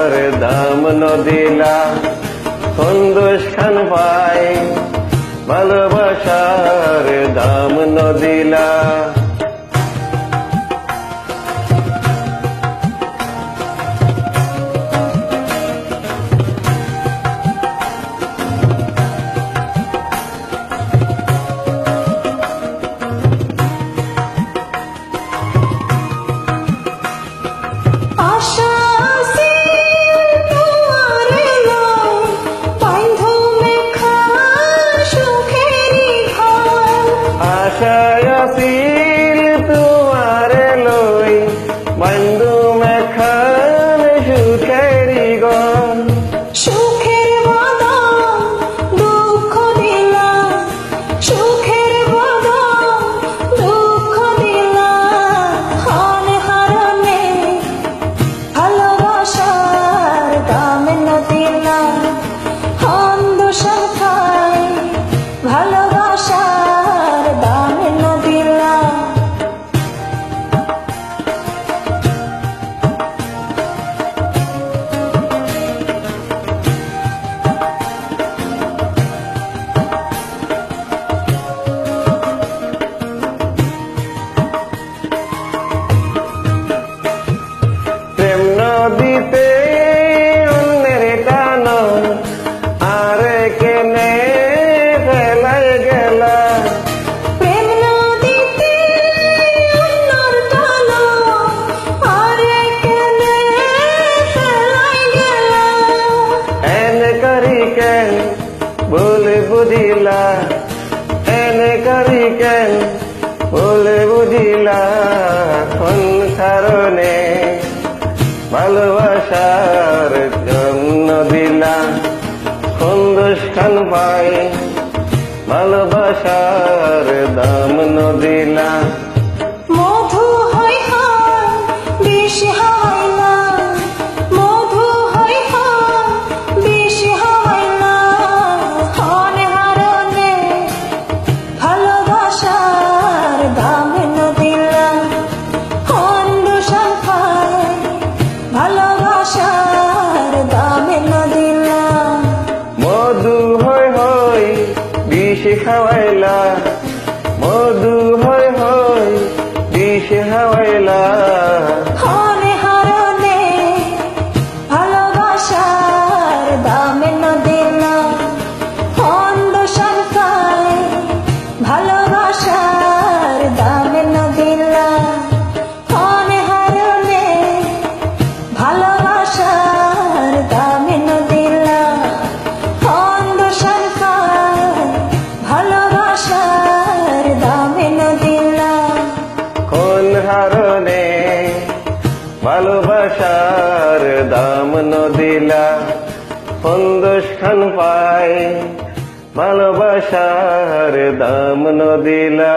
ভালোবাসার দাম নদিলা, সন্তোষ খান পাই ভালোবাসার দাম নদিলা। আশায় আছিল তোমারে লই বন্ধু মেখান সুখেরি গন। সুখের বদন দুঃখ দিলা, সুখের বদন দুঃখ দিলা, হন হারনে ভালোবাসার দাম নদিলা, হন দোষর খাই ভালোবাসার দাম নদিলা। প্রেম নদীতে অন্যের টান আর কেনে ফেলাই গেলা। প্রেম নদীতে অন্যর টান আর কেনে ফেলাই গেলা। এন করি কেন বলে বুঝিলা, এন করি কেন বলে বুঝিলা, কোন কারণে ভালোবাসার জন্য দিলা, সন্তোষ খান পাই ভালোবাসার দাম নদিলা। মধু হয় হয় বিষ হয় না, মধু হয় হয় বিষ হয় না, হন হারনে ভালোবাসার দাম নদিলা, হন দোষর খাই ভালোবাসার দাম নদিলা। মধু হয় হয় বিষ খাওয়াইলা, মধু হয় হয় বিষ খাওয়াইলা, হন হারনে ভালোবাসার দাম নদিলা, হন দোষর খাই ভালোবাসার দাম নদিলা, হন হারনে ভালোবাসার দাম নদিলা, হন দোষর খাই ভালোবাসার দাম নদিলা। কোন হারনে ভালোবাসার দাম নদিলা, সন্তোষ খান পাই ভালোবাসার দাম নদিলা।